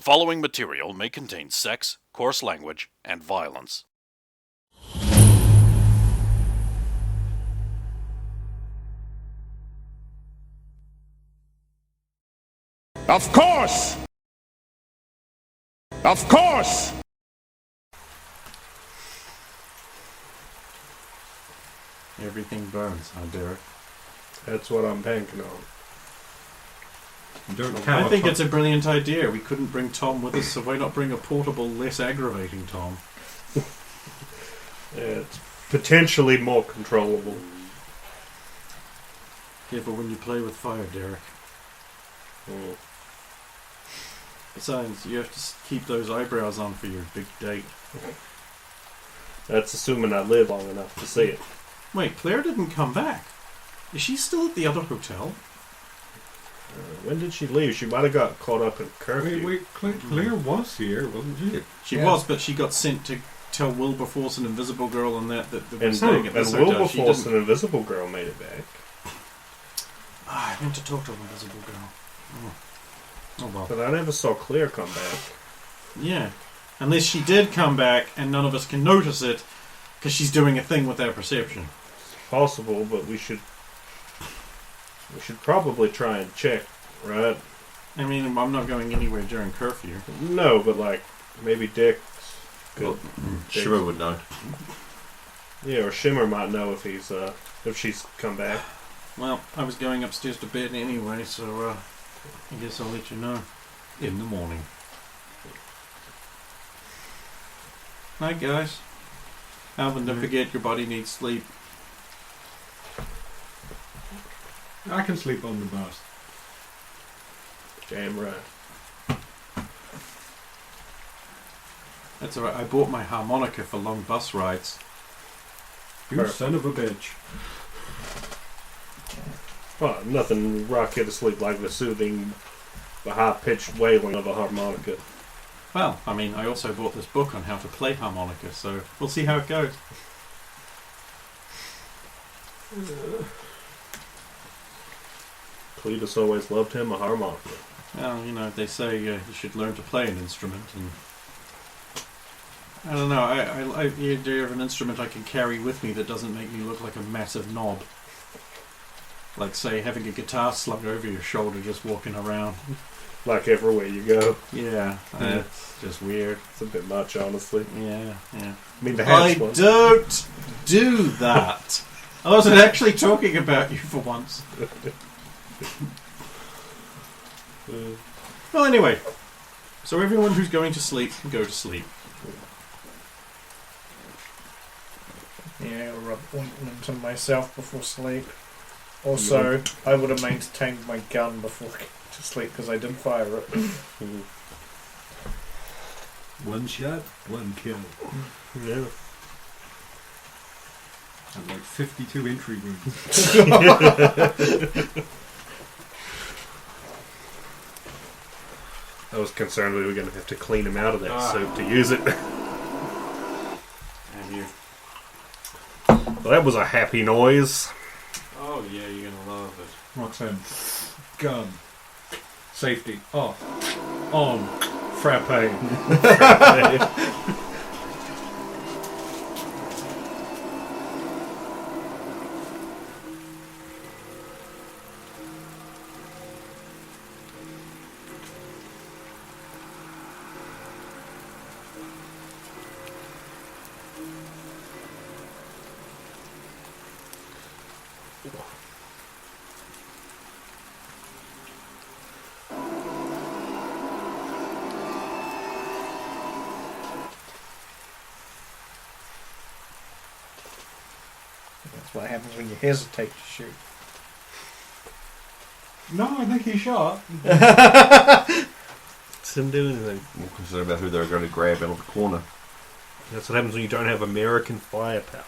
following material may contain sex, coarse language, and violence. Of course! Of course! Everything burns, huh, Derek? That's what I'm banking on. I think it's a brilliant idea. We couldn't bring Tom with us, so why not bring a portable, less aggravating Tom? It's potentially more controllable. Careful when you play with fire, Derek. Mm. Besides, you have to keep those eyebrows on for your big date. That's assuming I live long enough to see it. Wait, Claire didn't come back. Is she still at the other hotel? When did she leave? She might have got caught up in curfew. Claire was here, wasn't she? She was, but she got sent to tell Wilberforce and Invisible Girl and that they were And staying at this hotel. Wilberforce and Invisible Girl made it back. I meant to talk to Invisible Girl. Oh well. But I never saw Claire come back. Yeah. Unless she did come back and none of us can notice it because she's doing a thing with our perception. It's possible, but we should probably try and check, right? I mean, I'm not going anywhere during curfew. No, but like maybe Dick could. Shimmer would know. Yeah, or Shimmer might know if she's come back. Well, I was going upstairs to bed anyway, so I guess I'll let you know in the morning. Night, guys. Alvin, don't forget your body needs sleep. I can sleep on the bus. Damn right. That's alright. I bought my harmonica for long bus rides. You Perfect. son of a bitch. Well, nothing rock you to sleep like the high-pitched wailing of a harmonica. Well, I mean, I also bought this book on how to play harmonica, so we'll see how it goes. Cletus always loved him a harmonica. Well, you know, they say you should learn to play an instrument, and I don't know. I the idea of an instrument I can carry with me that doesn't make me look like a massive knob. Like, say, having a guitar slung over your shoulder, just walking around. Like everywhere you go. Yeah, it's just weird. It's a bit much, honestly. Yeah. I mean, the I hatch one. don't do that. I wasn't actually talking about you for once. Well, anyway. So everyone who's going to sleep can go to sleep. Yeah, rub ointment on myself before sleep. Also, I would have maintained my gun before going to sleep because I didn't fire it. One shot, one kill. Yeah. And like 52 entry wounds. I was concerned we were going to have to clean him out of that soup to use it. Have you? Well, that was a happy noise. Oh yeah, you're gonna love it. Roxanne, gun, safety, off, on, Frappe. That's what happens when you hesitate to shoot. No, I think he shot. Didn't do anything. More concerned about who they're going to grab out of the corner. That's what happens when you don't have American firepower.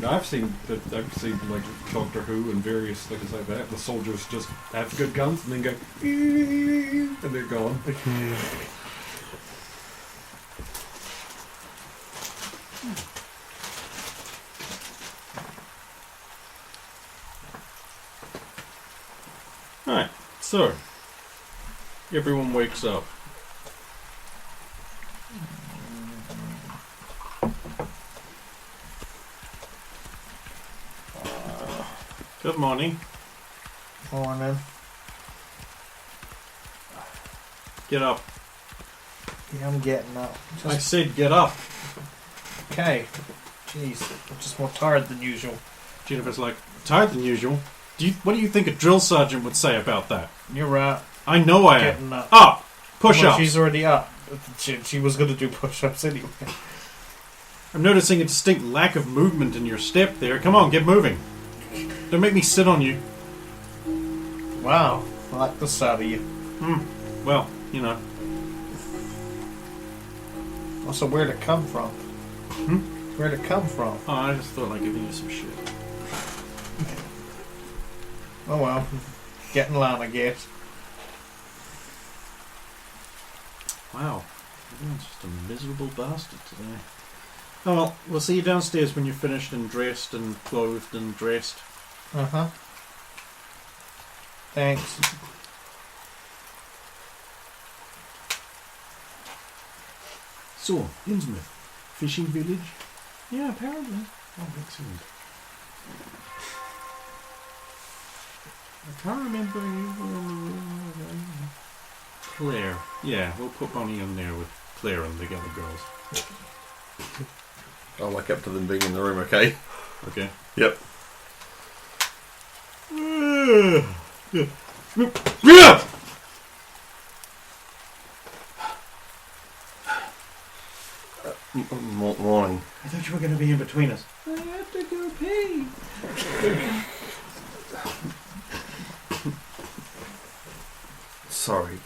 No, I've seen like Doctor Who and various things like that. The soldiers just have good guns and then go, and they're gone. Alright, so Everyone wakes up. Good morning. Morning. Get up. Yeah, I'm getting up. I said get up. Okay. Jeez, I'm just more tired than usual. Jennifer's like, tired than usual. What do you think a drill sergeant would say about that? You're right. I know I am. Getting up. Up! Push Well, ups! she's already up. She was going to do push-ups anyway. I'm noticing a distinct lack of movement in your step there. Come on, get moving. Don't make me sit on you. Wow, I like the side of you. Well, you know. Also, where'd it come from? Where'd it come from? Oh, I just thought I'd give you some shit. Oh well. Get in line, I guess. Wow. Everyone's just a miserable bastard today. Oh well, we'll see you downstairs when you're finished and dressed and clothed and dressed. Uh-huh. Thanks. So, Innsmouth. Fishing village? Yeah, apparently. Oh, excellent. I can't remember you. Claire. Yeah, we'll put Bonnie in there with Claire and the other girls. I'll wake up to them being in the room, okay? Okay. Yep. Morning. I thought you were going to be in between us. I have to go pee. Sorry.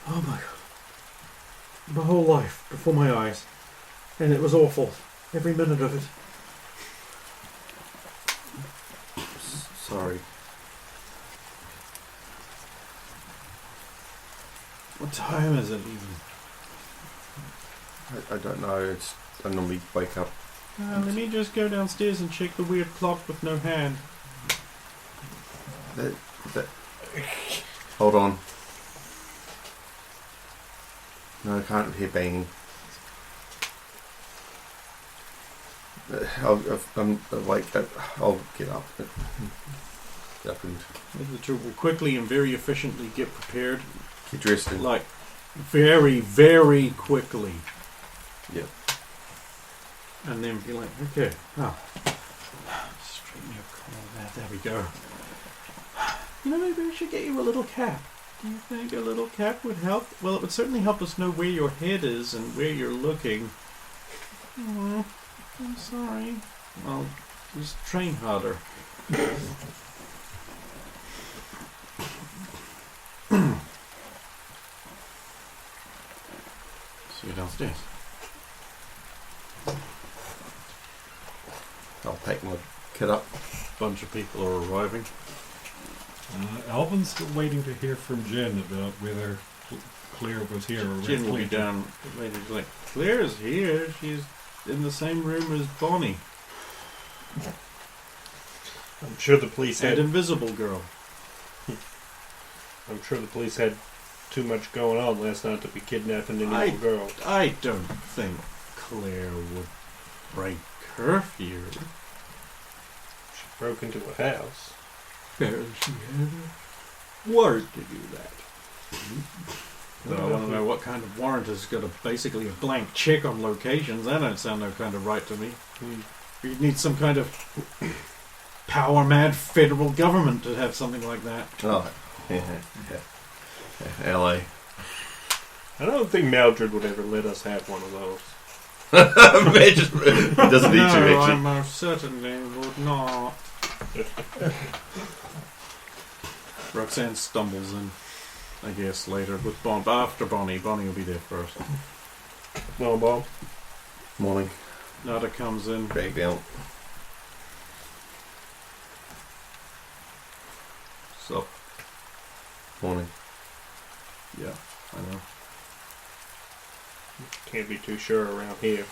Oh my god. My whole life before my eyes. And it was awful. Every minute of it. Sorry. What time is it even? I don't know. I normally wake up. Let me just go downstairs and check the weird clock with no hand. Hold on. No, I can't hear banging. I'm awake. I'll get up. Get up and The two will quickly and very efficiently get prepared. get dressed and Like, very, very quickly. Yep. And then be like, okay, straighten your collar there we go. You know, maybe we should get you a little cap. Do you think a little cap would help? Well, it would certainly help us know where your head is and where you're looking. Oh, I'm sorry. Well, just train harder. See you downstairs. I'll take my kid up. Bunch of people are arriving. Alvin's still waiting to hear from Jen about whether Claire was here or Jen will be Clinton. down later. She's like, Claire's here. She's in the same room as Bonnie. I'm sure the police And had. Invisible Girl. I'm sure the police had too much going on last night to be kidnapping any little girl. I don't think Claire would break curfew. She broke into a house. Because she had a warrant to do that. But I want to know what kind of warrant has got basically a blank check on locations. That don't sound no kind of right to me. You need some kind of power-mad federal government to have something like that. Oh, yeah. LA. I don't think Maldred would ever let us have one of those. He doesn't need to, No, I actually. most certainly would not. Roxanne stumbles in, I guess, later with after Bonnie. Bonnie will be there first. No, Bob. Morning. Nada comes in. Back down. So, Morning. yeah, I know. Can't be too sure around here.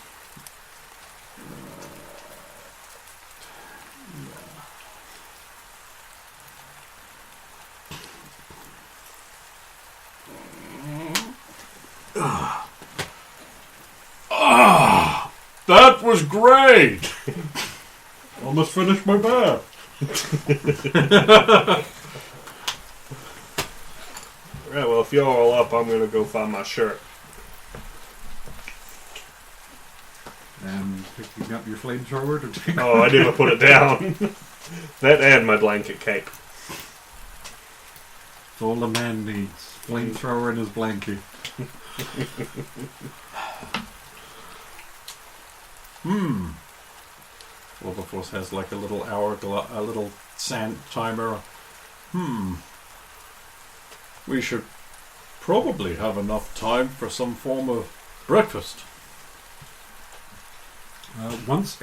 That was great! Almost finished my bath. Right, well, if you're all up, I'm going to go find my shirt. And picking up your flamethrower to take Oh, I never put it down. That and my blanket cape. It's all a man needs. Flamethrower and his blankie. Wilberforce has like a little a little sand timer. We should probably have enough time for some form of breakfast. Once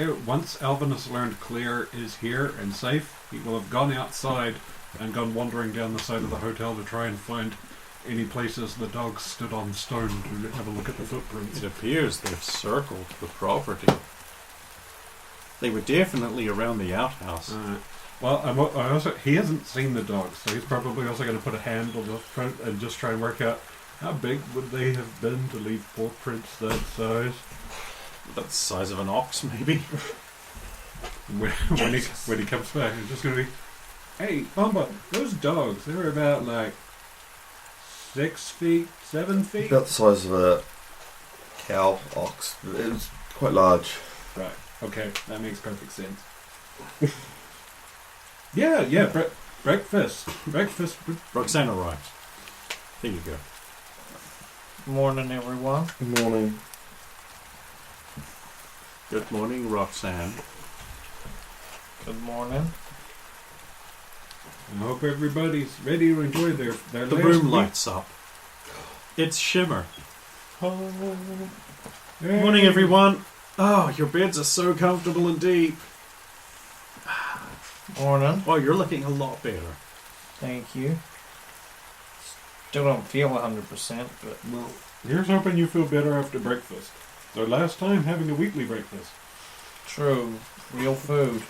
Alvin has learned Claire is here and safe, he will have gone outside and gone wandering down the side of the hotel to try and find any places the dogs stood on stone to have a look at the footprints. It appears they've circled the property. They were definitely around the outhouse. He hasn't seen the dogs, so he's probably also going to put a hand on the front and just try and work out how big would they have been to leave footprints that size. That's the size of an ox, maybe. When he comes back, he's just going to be, hey, Bumba, those dogs, they were about like 6 feet, 7 feet? About the size of a cow, ox. It was quite large. Right, okay, that makes perfect sense. yeah, breakfast. Roxanne arrives. Here you go. Morning, everyone. Good morning. Good morning, Roxanne. Good morning. I hope everybody's ready to enjoy their The last room week. lights up. It's shimmer. Hey. Morning, everyone. Oh, your beds are so comfortable and deep. Morning. Oh, you're looking a lot better. Thank you. Still don't feel 100%, but Well, here's hoping you feel better after breakfast. It's our last time having a weekly breakfast. true. Real food.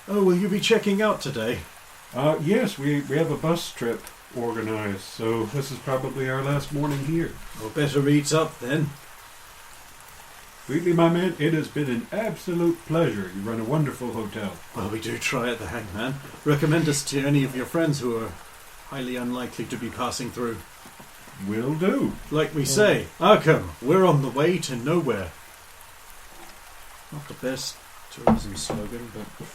Oh, will you be checking out today? Yes, we have a bus trip organized, so this is probably our last morning here. Well, better eat up then. Wheatley, my man, it has been an absolute pleasure. You run a wonderful hotel. Well, we do try at the Hangman. Recommend us to any of your friends who are highly unlikely to be passing through. Will do. Like we say, Arkham, we're on the way to nowhere. Not the best tourism slogan, but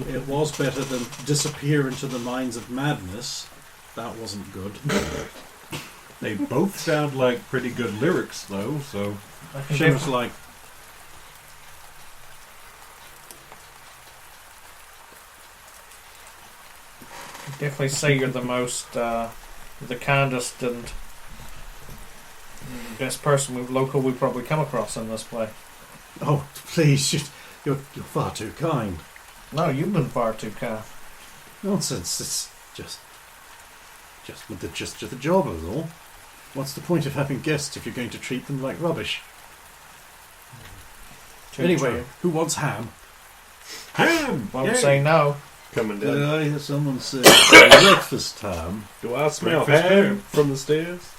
it was better than disappear into the mines of madness. That wasn't good. They both sound like pretty good lyrics, though, so... I can Shimmer's like, definitely say you're the most, the kindest and best person we probably come across in this play. oh, please, you're far too kind. No, you've been far too kind. Nonsense, it's just with the gist of the job is all. What's the point of having guests if you're going to treat them like rubbish? Too Anyway, true. who wants ham? Ham! Won't Yay! say no. Coming Did down. I hear someone say breakfast time? Do I smell Breakfast ham ham. from the stairs?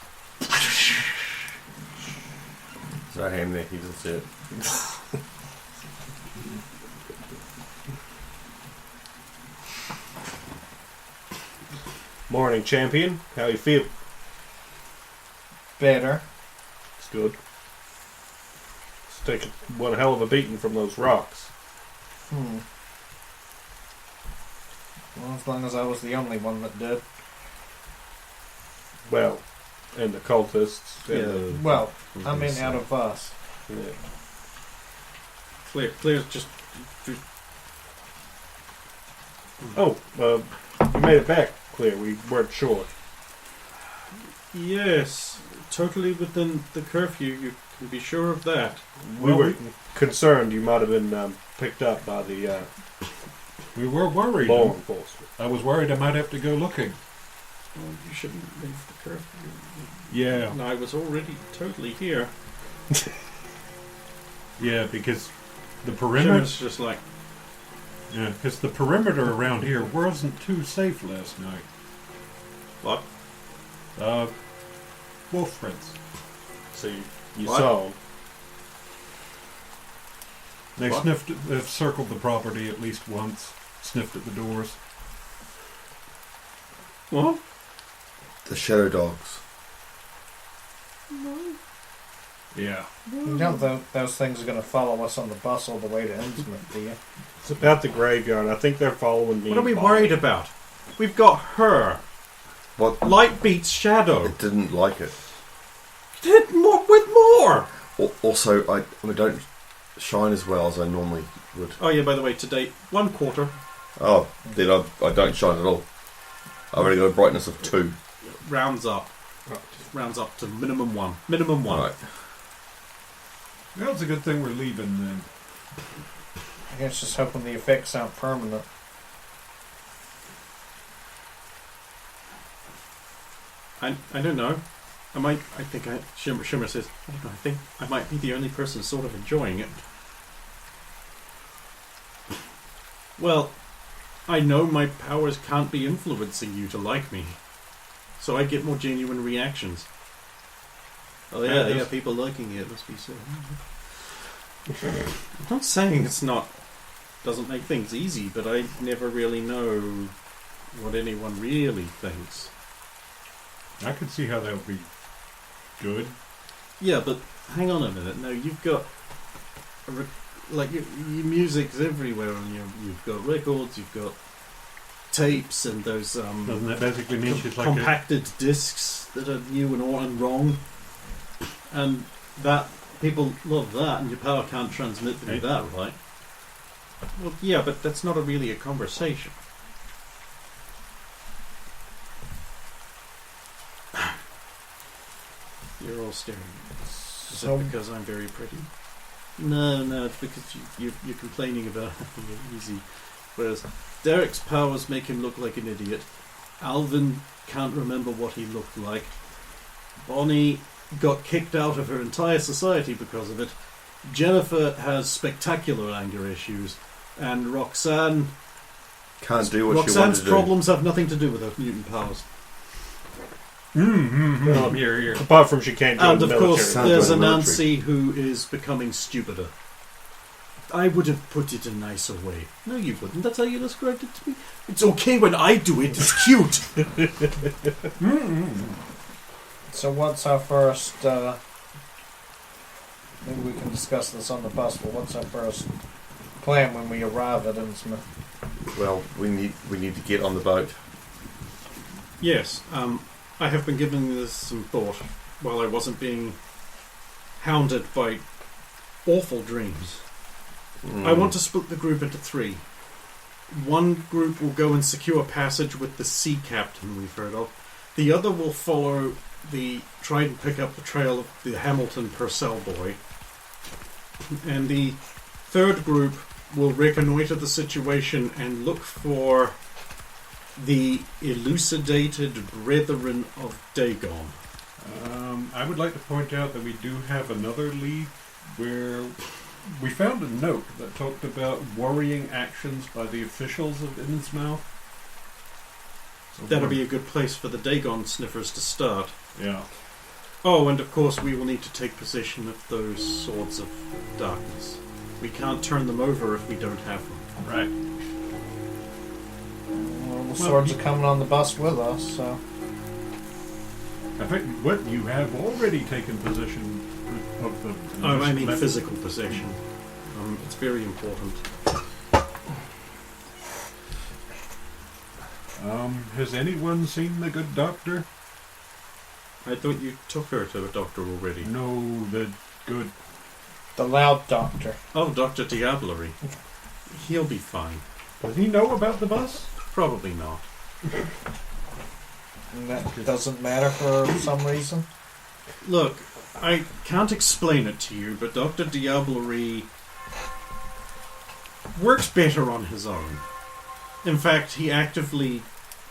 There's no ham there, he doesn't see it. Morning, champion. How you feel? Better. It's good. It's taken one hell of a beating from those rocks. Well, as long as I was the only one that did. Well, and the cultists. And Yeah. Well, I mean out of us. yeah. Claire's just... Oh, you made it back, Clear. We weren't sure. Yes, totally within the curfew, you can be sure of that. We were concerned you might have been picked up by the We were worried. law enforcement. I was worried I might have to go looking. Well, you shouldn't leave the curfew. Yeah. And I was already totally here. Yeah, because the perimeter. Shimmer's just like, Yeah, because the perimeter around here wasn't too safe last night. what? Wolf prints. So you What? saw. They What? they've circled the property at least once, sniffed at the doors. What? The shadow dogs. Yeah. You know those things are going to follow us on the bus all the way to Innsmouth, do you? It's about the graveyard. I think they're following me. What are we worried about? We've got her. What? Light beats shadow. It didn't like it. Hit more with more. Also, I don't shine as well as I normally would. Oh yeah, by the way, today 1/4. Oh, then I don't shine at all. I've only got a brightness of 2. Rounds up. Just rounds up to minimum 1. Minimum 1. Right. Well, it's a good thing we're leaving then. I guess just hoping the effects aren't permanent. I don't know. Shimmer says, I don't know, I think I might be the only person sort of enjoying it. Well, I know my powers can't be influencing you to like me. So I get more genuine reactions. Oh yeah, people liking it must be so. I'm not saying doesn't make things easy, but I never really know what anyone really thinks. I could see how that would be good. Yeah, but hang on a minute. No, you've got your music's everywhere, and you've got records, you've got tapes, and those Doesn't that basically mean she's like compacted discs that are new and wrong, and that people love that, and your power can't transmit through that, right? Well, yeah, but that's not really a conversation. You're all staring at me. Is it because I'm very pretty? No, it's because you're complaining about having it easy. Whereas Derek's powers make him look like an idiot. Alvin can't remember what he looked like. Bonnie got kicked out of her entire society because of it. Jennifer has spectacular anger issues. And Roxanne... Can't do what she wanted Roxanne's to do. problems have nothing to do with her mutant powers. Here. Apart from she can't join And the of military. course, Can't there's join a the military. Nancy who is becoming stupider. I would have put it a nicer way. No, you wouldn't. That's how you described it to me. It's okay when I do it. It's cute. So what's our first... maybe we can discuss this on the bus, but what's our first plan when we arrive at Innsmouth? Well, we need to get on the boat. Yes, I have been giving this some thought while I wasn't being hounded by awful dreams. I want to split the group into 3. One group will go and secure passage with the sea captain we've heard of. The other will try and pick up the trail of the Hamilton Purcell boy. And the third group will reconnoitre the situation and look for the elucidated Brethren of Dagon. I would like to point out that we do have another lead where we found a note that talked about worrying actions by the officials of Innsmouth. So That'll be a good place for the Dagon sniffers to start. Yeah. Oh, and of course we will need to take possession of those swords of darkness. We can't turn them over if we don't have them. Right. Well, the swords are coming on the bus with us, so... I think what you have already taken possession of the... Oh, I mean physical possession. It's very important. Has anyone seen the good doctor? I thought you took her to a doctor already. No, the good... The loud doctor. Oh, Dr. Diablery. He'll be fine. Does he know about the bus? Probably not. And that doesn't matter for some reason. Look, I can't explain it to you, but Dr. Diablery works better on his own. In fact, he actively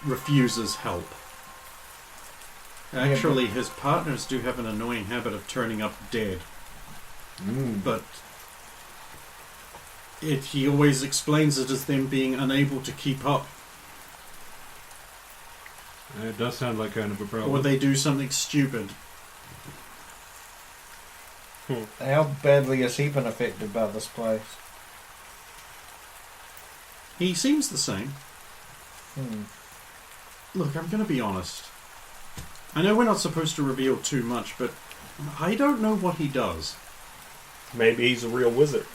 refuses help. Actually, his partners do have an annoying habit of turning up dead. but he always explains it as them being unable to keep up, It does sound like kind of a problem. or they do something stupid. How badly has he been affected by this place? He seems the same. Hmm. Look, I'm going to be honest. I know we're not supposed to reveal too much, but I don't know what he does. Maybe he's a real wizard.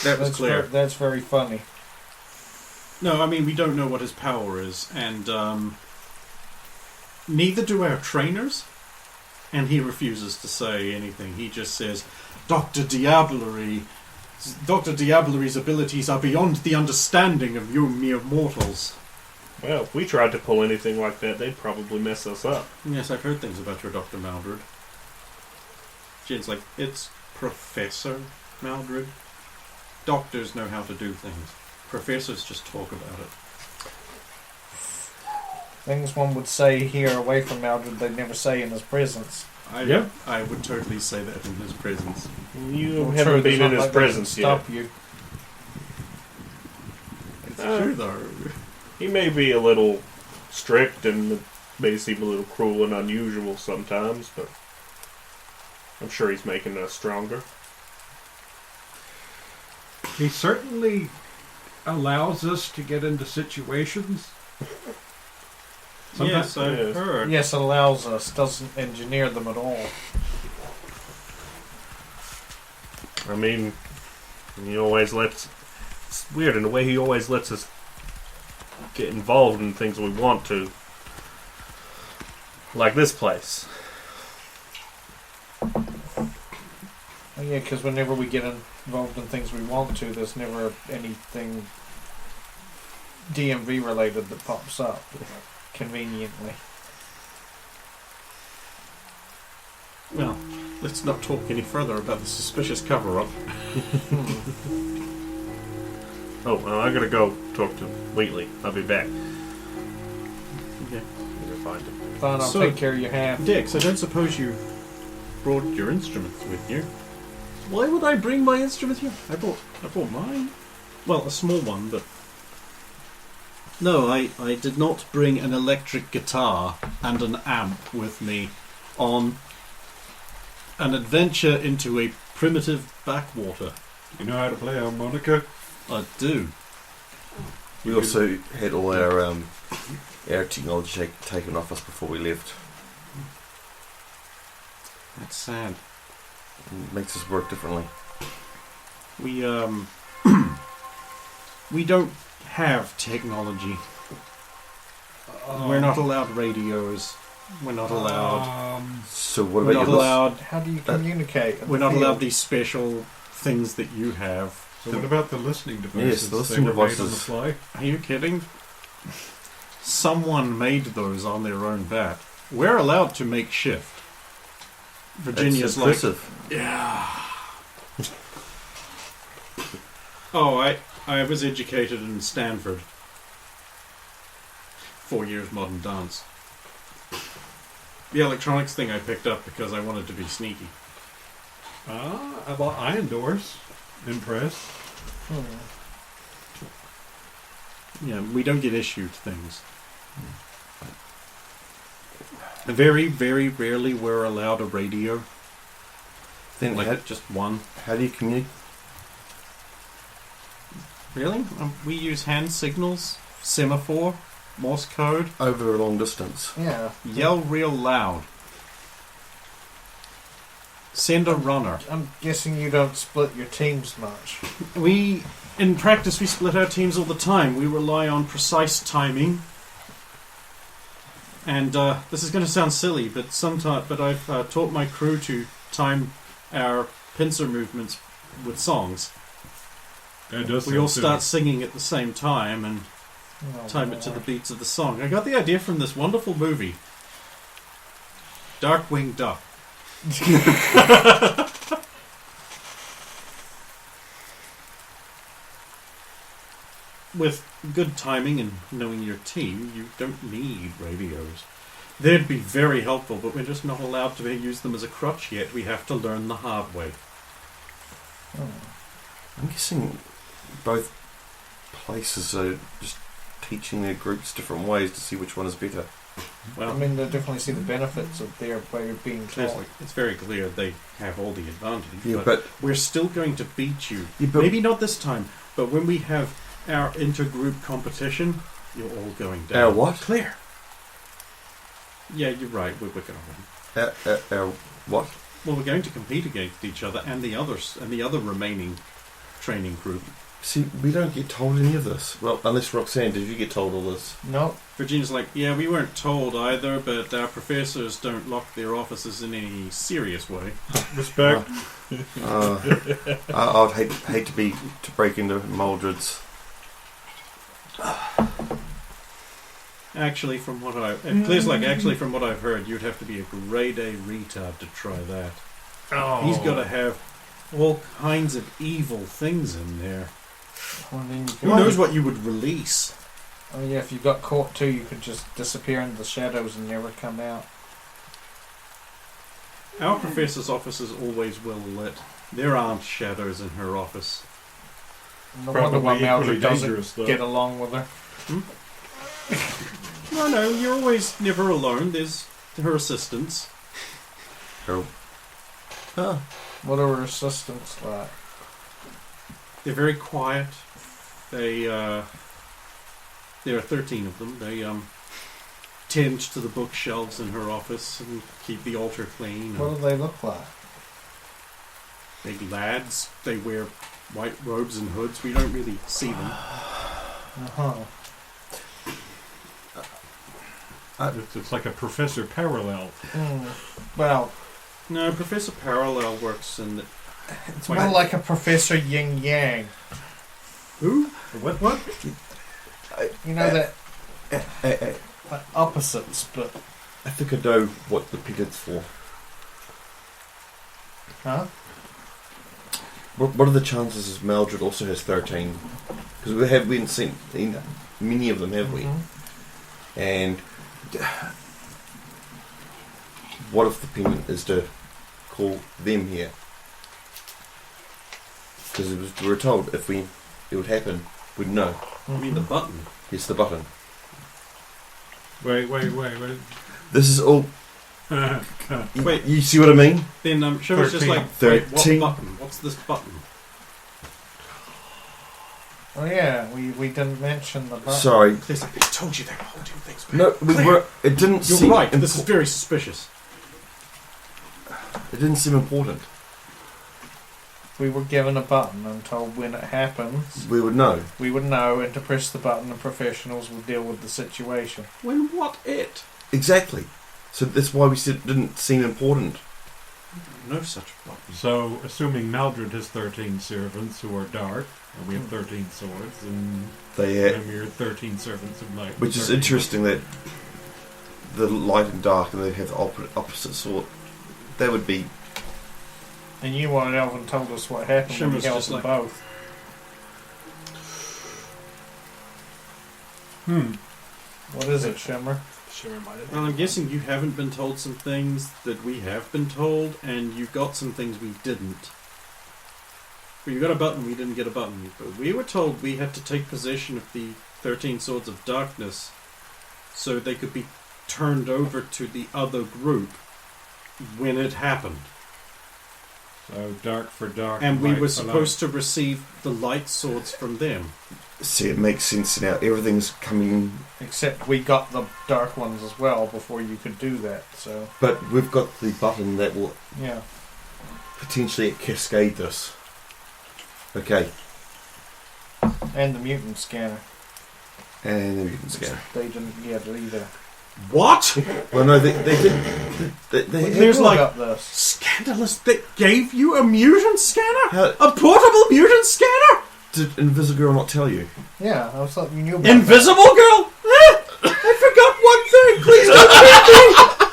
That was That's clear. That's very funny. No, I mean, we don't know what his power is, and neither do our trainers, and he refuses to say anything. He just says, Dr. Diablery's abilities are beyond the understanding of you mere mortals. Well, if we tried to pull anything like that, they'd probably mess us up. Yes, I've heard things about your Dr. Maldred. Jane's like, it's Professor Maldred. Doctors know how to do things. Professors just talk about it. Things one would say here away from Maldred, they'd never say in his presence. I would totally say that in his presence. You Well, haven't true, been it's not in his like they can presence yet. stop you. It's true, though. He may be a little strict and may seem a little cruel and unusual sometimes, but I'm sure he's making us stronger. He certainly allows us to get into situations. Yes, I've Yes. heard. Yes, it allows us, doesn't engineer them at all. I mean, he always lets... It's weird in the way he always lets us get involved in things we want to. Like this place. Oh, yeah, because whenever we get involved in things we want to, there's never anything DMV related that pops up, conveniently. Well, let's not talk any further about the suspicious cover-up. Oh, well, I gotta go talk to Wheatley. I'll be back. Okay. I'm gonna find him. Fine, I'll So- take care of your half. Dix, I don't suppose you brought your instruments with you. Why would I bring my instrument here? I brought mine. Well, a small one, but... No, I did not bring an electric guitar and an amp with me on an adventure into a primitive backwater. You know how to play harmonica? I do. We also had all our technology taken off us before we left. That's sad. It makes us work differently. We we don't have technology. We're not allowed radios. We're not allowed. So what We're about not your allowed. How do you communicate? in We're the not field? allowed these special things that you have. So what about the listening devices? Yes, the listening they were made on the devices. fly. Are you kidding? Someone made those on their own bat. We're allowed to make shift. Virginia's That's like, impressive. yeah. Oh, I was educated in Stanford. 4 years modern dance. The electronics thing I picked up because I wanted to be sneaky. Well, I endorse. Impressed. Yeah, we don't get issued things. Very, very rarely we're allowed a radio. Then Like just one. how do you communicate? Really? We use hand signals, semaphore, Morse code, Over a long distance. Yeah. yell real loud. Send a runner. I'm guessing you don't split your teams much. In practice, we split our teams all the time. We rely on precise timing. And this is going to sound silly, but I've taught my crew to time our pincer movements with songs. It does We all sound start singing at the same time and Oh, time it to the Lord. beats of the song. I got the idea from this wonderful movie, Darkwing Duck. With good timing and knowing your team, you don't need radios. They'd be very helpful, but we're just not allowed to use them as a crutch yet. We have to learn the hard way. I'm guessing both places are just teaching their groups different ways to see which one is better. Well, I mean, they definitely see the benefits of their way of being taught. it's very clear they have all the advantage. Yeah, but but we're still going to beat you. Yeah, but- Maybe not this time, but when we have our intergroup competition, you're all going down. our what? Clear. Yeah, you're right. We're going to win. Our what? Well, we're going to compete against each other and the others and the other remaining training group. See, we don't get told any of this. Well, unless Roxanne, did you get told all this? No. Virginia's like, yeah, we weren't told either, but our professors don't lock their offices in any serious way. Respect. I'd hate to break into Maldred's. Actually, from what I've heard, you'd have to be a grade A retard to try that. Oh. He's got to have all kinds of evil things in there. I mean, Who knows what you would release? I mean, yeah, if you got caught too, you could just disappear into the shadows and never come out. Our professor's office is always well lit. There aren't shadows in her office. No wonder why Probably Maldred equally dangerous, doesn't though. get along with her. No, you're always never alone. There's her assistants. Oh. Huh. What are her assistants like? They're very quiet. There are 13 of them. They tend to the bookshelves in her office and keep the altar clean. What do they look like? Big lads. They wear white robes and hoods. We don't really see them. Uh-huh. It's like a Professor Parallel. Well, No, Professor Parallel works in the... it's more like a Professor Yin Yang. Who? What? You know that like opposites, but I think I know what the piglet's for. huh? What are the chances Maldred also has 13? Because we haven't seen many of them, have we? Mm-hmm. And what if the payment is to call them here? Because we were told if it would happen, we'd know. I mean the button. Yes, the button. Wait. This is all. Wait. You see what I mean? Then I'm sure it's just 13. like, wait, what 13. button? What's this button? Oh yeah, we didn't mention the button. Sorry. I told you they were holding things back. No, we Clear. were. It didn't You're seem. right. This is very suspicious. It didn't seem important. We were given a button and told when it happens, We would know. we would know, and to press the button, the professionals will deal with the situation. When what it? Exactly. So that's why we said it didn't seem important. No such button. So, assuming Maldred has 13 servants who are dark, and we have 13 swords, and They we're 13 servants of light. which is 13. interesting that the light and dark, and they have the opposite sort. That would be. And you wanted Elvin told us what happened when Shimmer's he held just them like- both. What is it, Shimmer? Well, I'm guessing you haven't been told some things that we have been told, and you got some things we didn't. Well, you got a button, we didn't get a button. But we were told we had to take possession of the 13 Swords of Darkness so they could be turned over to the other group when it happened. So, dark for dark. And we light were for supposed to receive the light swords from them. See, it makes sense now. Everything's coming. Except we got the dark ones as well before you could do that, so... But we've got the button that will Yeah. potentially cascade this. Okay. And the mutant scanner. And then we can scan. They didn't get it either. What? Well, no, they did. They There's like up this. scandalous. They gave you a mutant scanner? How A portable mutant scanner? did Invisible Girl not tell you? Yeah, I was like, you knew about Invisible Girl? I forgot one thing. Please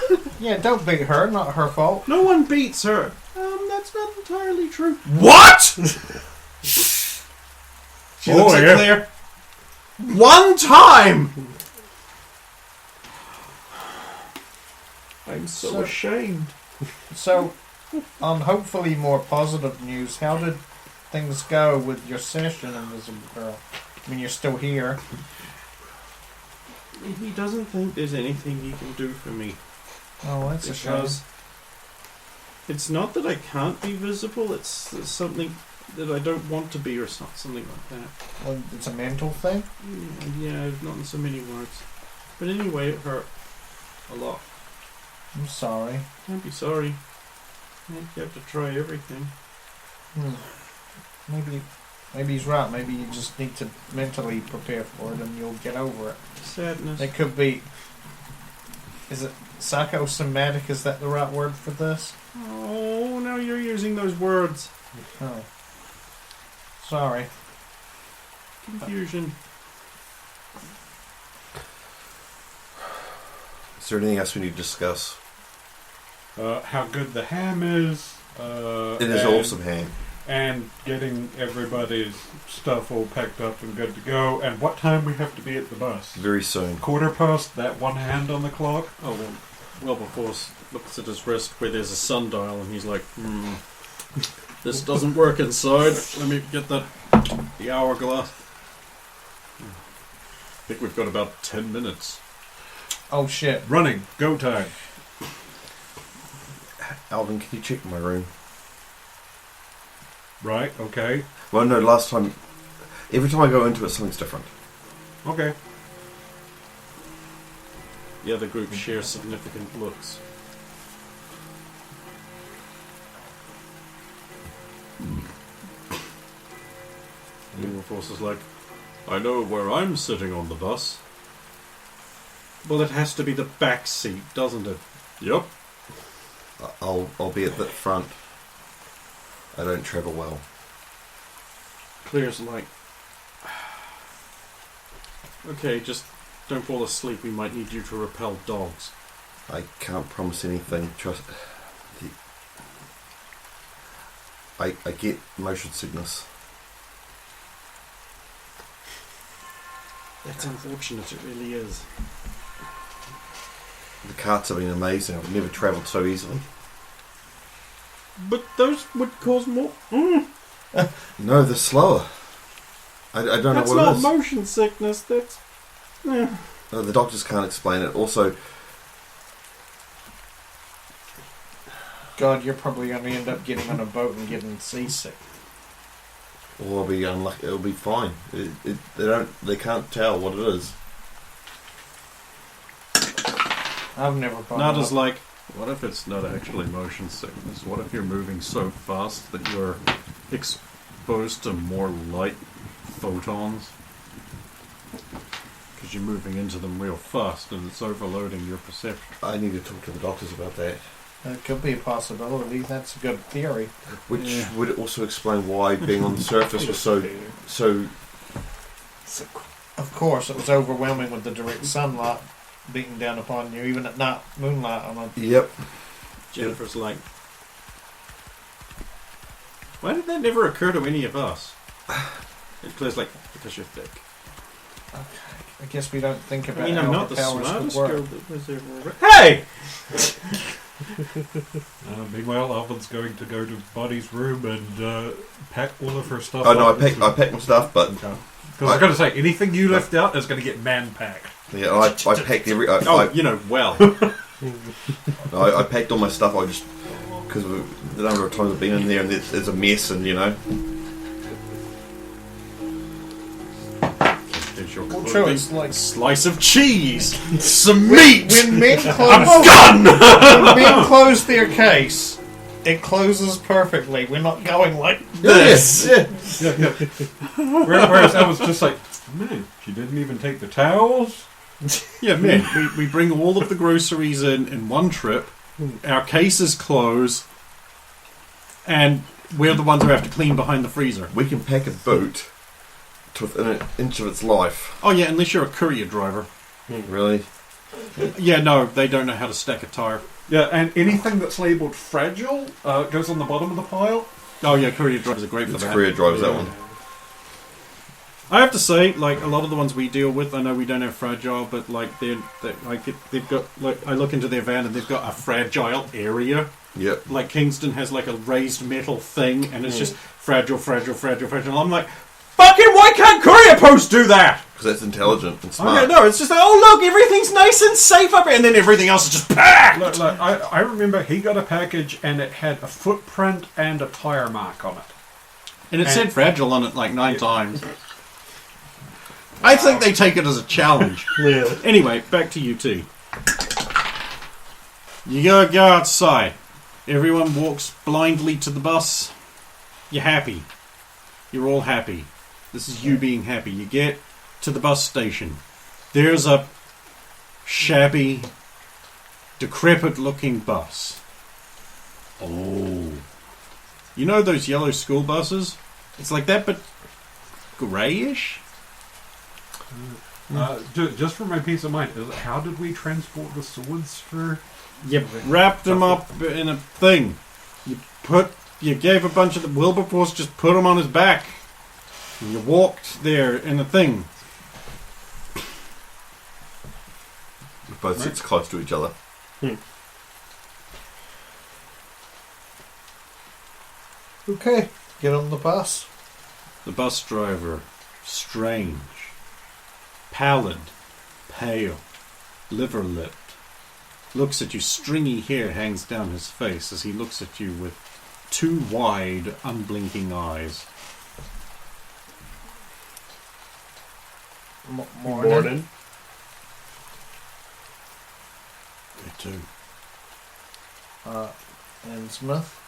don't beat me. Yeah, don't beat her. Not her fault. No one beats her. That's not entirely true. What? She looks at Claire. One time. I'm so So- ashamed. So, on hopefully more positive news, how did things go with your session, Invisible Girl? I mean, you're still here. He doesn't think there's anything he can do for me. Oh, that's a shame. Because it's not that I can't be visible, it's something that I don't want to be or something like that. Well, it's a mental thing. Yeah, not in so many words. But anyway, it hurt a lot. I'm sorry. Don't be sorry. You have to try everything. Maybe he's right. Maybe you just need to mentally prepare for it, and you'll get over it. Sadness. It could be. Is it psychosomatic? Is that the right word for this? Oh, now you're using those words. Oh, sorry. Confusion. Is there anything else we need to discuss? How good the ham is. It is and- awesome ham. And getting everybody's stuff all packed up and good to go. And what time we have to be at the bus? Very soon. 1:15. That one hand on the clock. Oh, well before looks at his wrist where there's a sundial and he's like, this doesn't work inside. Let me get the hourglass. I think we've got about 10 minutes. Oh shit! Running. Go time. Alvin, can you check my room? Right. Okay. Well, no, last time... Every time I go into it, something's different. Okay. The other group share significant looks. The Force is like, I know where I'm sitting on the bus. Well, it has to be the back seat, doesn't it? Yep. I'll be at the front. I don't travel well. Claire's like, okay, just don't fall asleep. We might need you to repel dogs. I can't promise anything. Trust. I get motion sickness. That's unfortunate, it really is. The carts have been amazing. I've never travelled so easily. But those would cause more... No, they're slower. I don't know That's what it not is. motion sickness, that's... The doctors can't explain it. Also, God, you're probably going to end up getting on a boat and getting seasick. or I'll be unlucky. It'll be fine. They can't tell what it is. I've never gone. Nada's up. like, what if it's not actually motion sickness? What if you're moving so fast that you're exposed to more light photons? Because you're moving into them real fast and it's overloading your perception. I need to talk to the doctors about that. It could be a possibility. That's a good theory. Which Yeah. would also explain why being on the surface was so. Of course, it was overwhelming with the direct sunlight beating down upon you, even at night moonlight on a... Yep. Jennifer's like, why did that never occur to any of us? And Claire's like, because you're thick. I guess we don't think I about mean, how I'm our not the powers smartest could girl work. that was ever... Hey! Meanwhile, Alvin's going to go to Buddy's room and pack all of her stuff. Oh no, up I packed my stuff, but Because I was going to say, anything you left out is going to get man-packed. yeah, I packed every. well. I packed all my stuff. I just because the number of times I've been in there and it's a mess, and you know. There's your Well, true, clothing. it's like... Slice of cheese! Some meat! When men close their case, it closes perfectly. We're not going like This! Yeah. Whereas I was just like, man, she didn't even take the towels. Yeah, man, we bring all of the groceries in one trip, our cases close, and we're the ones who have to clean behind the freezer. We can pack a boat to within an inch of its life. Oh yeah, unless you're a courier driver. Really? Yeah, no, they don't know how to stack a tire. Yeah, and anything that's labelled fragile goes on the bottom of the pile. Oh yeah, courier drivers are great for It's that. career drivers, that one. I have to say, like, a lot of the ones we deal with, I know we don't have fragile, but, like, they've got, like, I look into their van and they've got a fragile area. Yep. Like, Kingston has, like, a raised metal thing, and it's just fragile, fragile, fragile, fragile. I'm like, fucking, why can't Courier Post do that? Because that's intelligent and smart. Okay, no, it's just like, oh, look, everything's nice and safe up here, and then everything else is just packed! Look, I remember he got a package and it had a footprint and a tire mark on it. And it said fragile on it, like, 9 times. I think they take it as a challenge. Yeah. Anyway, back to UT. You go outside. Everyone walks blindly to the bus. You're happy. You're all happy. This is you being happy. You get to the bus station. There's a shabby, decrepit-looking bus. Oh. You know those yellow school buses? It's like that, but greyish? Just for my peace of mind, how did we transport the swords for? You wrapped them up in a thing. You gave a bunch of the Wilberforce, just put them on his back. And you walked there in a thing. Both sits close to each other. Okay, get on the bus. The bus driver, strange, pallid, pale, liver-lipped, looks at you. Stringy hair hangs down his face as he looks at you with 2 wide, unblinking eyes. Morning. You too. And Smith.